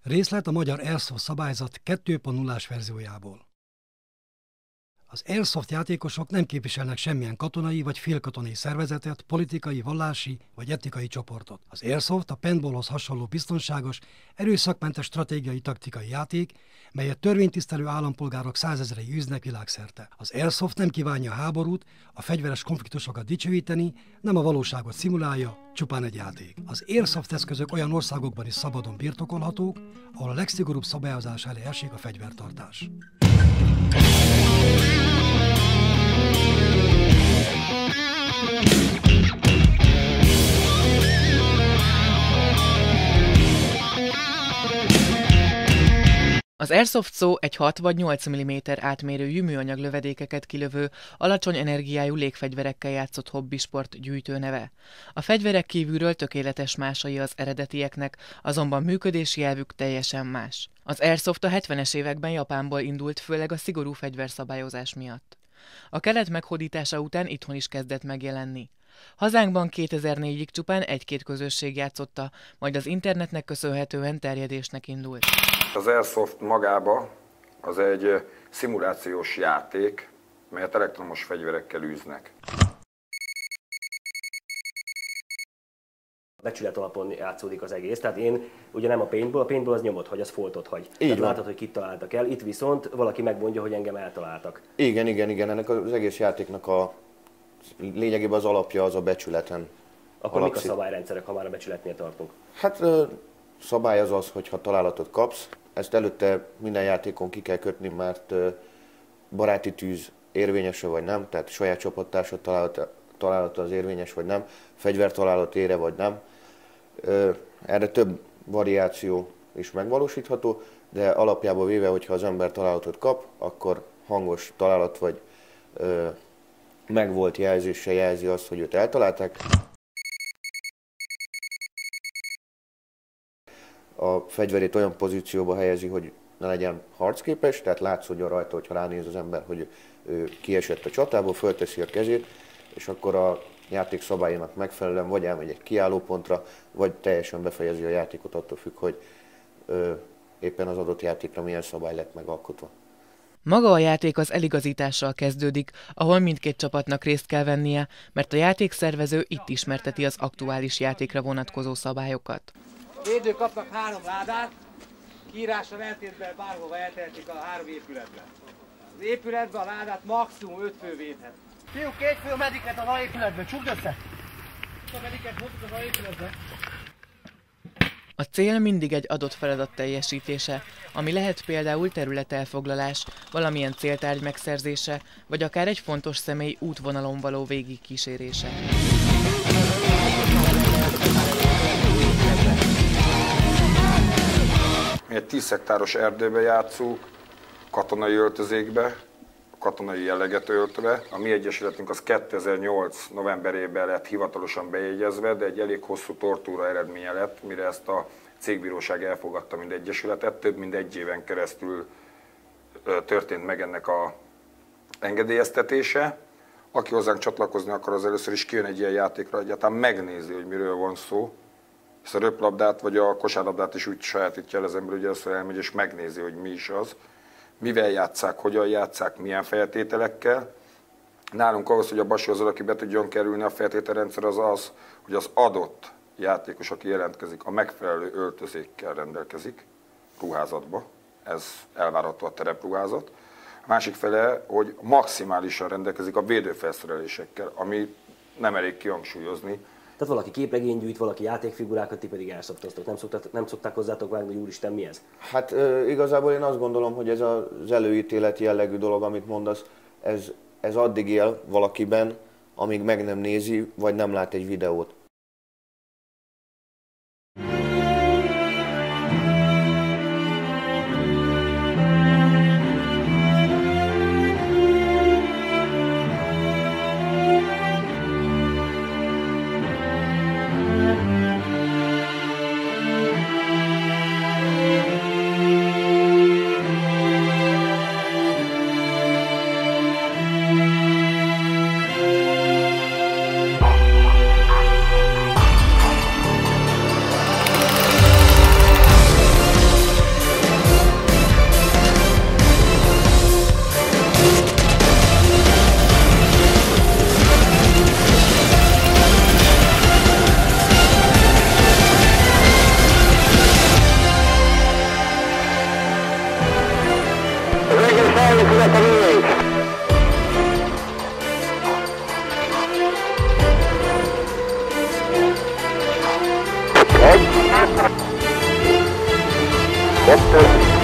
Részlet a magyar Airsoft szabályzat 2.0-ás verziójából. Az Airsoft játékosok nem képviselnek semmilyen katonai vagy félkatonai szervezetet, politikai, vallási vagy etnikai csoportot. Az Airsoft a paintballhoz hasonló biztonságos, erőszakmentes stratégiai taktikai játék, melyet törvénytisztelő állampolgárok százezrei űznek világszerte. Az Airsoft nem kívánja a háborút, a fegyveres konfliktusokat dicsőíteni, nem a valóságot szimulálja, csupán egy játék. Az Airsoft eszközök olyan országokban is szabadon birtokolhatók, ahol a legszigorúbb szabályozás elé esik a fegyvertartás. Az Airsoft szó egy 6 vagy 8 mm átmérőjű műanyag lövedékeket kilövő, alacsony energiájú légfegyverekkel játszott hobbisport gyűjtő neve. A fegyverek kívülről tökéletes másai az eredetieknek, azonban működési elvük teljesen más. Az Airsoft a 70-es években Japánból indult, főleg a szigorú fegyverszabályozás miatt. A kelet meghódítása után itthon is kezdett megjelenni. Hazánkban 2004-ig csupán egy-két közösség játszotta, majd az internetnek köszönhetően terjedésnek indult. Az Airsoft magába az egy szimulációs játék, melyet elektromos fegyverekkel űznek. Becsület alapon játszódik az egész, tehát én ugye nem a paintball az nyomot hagy, az foltot hagy. Tehát látod, hogy kit találtak el, itt viszont valaki megmondja, hogy engem eltaláltak. Igen, ennek az egész játéknak a lényegében az alapja az a becsületen. Akkor mik a szabályrendszerek, ha már a becsületnél tartunk? Hát szabály az az, hogy ha találatot kapsz, ezt előtte minden játékon ki kell kötni, mert baráti tűz érvényes vagy nem, tehát saját csapattársad találata az érvényes vagy nem, fegyvertalálat ére vagy nem. Erre több variáció is megvalósítható, de alapjában véve, hogyha az ember találatot kap, akkor hangos találat vagy megvolt jelzéssel jelzi azt, hogy őt eltalálták. A fegyverét olyan pozícióba helyezi, hogy ne legyen harcképes, tehát látszódjon rajta, hogyha ránéz az ember, hogy ő kiesett a csatából, fölteszi a kezét, és akkor a játék szabályának megfelelően vagy elmegy egy kiállópontra, vagy teljesen befejezi a játékot, attól függ, hogy éppen az adott játékra milyen szabály lett megalkotva. Maga a játék az eligazítással kezdődik, ahol mindkét csapatnak részt kell vennie, mert a játékszervező itt ismerteti az aktuális játékra vonatkozó szabályokat. Védők kapnak 3 ládát, kiírással eltétben bárhova eltehetik a 3 épületbe. Az épületbe a ládát maximum 5 fő védhet. Fiúk, 2 fő mediket a épületbe, csukd össze! A mediket hozzuk az épületbe. A cél mindig egy adott feladat teljesítése, ami lehet például területelfoglalás, valamilyen céltárgy megszerzése, vagy akár egy fontos személy útvonalon való végigkísérése. Mi egy 10 hektáros erdőbe játszunk, katonai öltözékbe, katonai jelleget öltve. A mi egyesületünk az 2008. novemberében lett hivatalosan bejegyezve, de egy elég hosszú tortúra eredménye lett, mire ezt a cégbíróság elfogadta, mint egyesületet. Több mint 1 éven keresztül történt meg ennek a engedélyeztetése. Aki hozzánk csatlakozni akar, az először is kijön egy ilyen játékra, egyáltalán megnézi, hogy miről van szó. És a röplabdát vagy a kosárlabdát is úgy sajátítja el az ember, hogy először elmegy és megnézi, hogy mi is az. Mivel játsszák, hogyan játsszák, milyen feltételekkel. Nálunk ahhoz, hogy a basihoz valaki be tudjon kerülni, a feltételrendszer az az, hogy az adott játékos, aki jelentkezik, a megfelelő öltözékkel rendelkezik, ruházatba. Ez elvárható a terepruházat. A másik fele, hogy maximálisan rendelkezik a védőfelszerelésekkel, ami nem elég kihangsúlyozni. Tehát valaki képregény gyűjt, valaki játékfigurákat, ti pedig elszoktatok. Nem szokták hozzátok vágni, hogy úristen, mi ez? Hát igazából én azt gondolom, hogy ez az előítélet jellegű dolog, amit mondasz, ez addig él valakiben, amíg meg nem nézi, vagy nem lát egy videót. 2,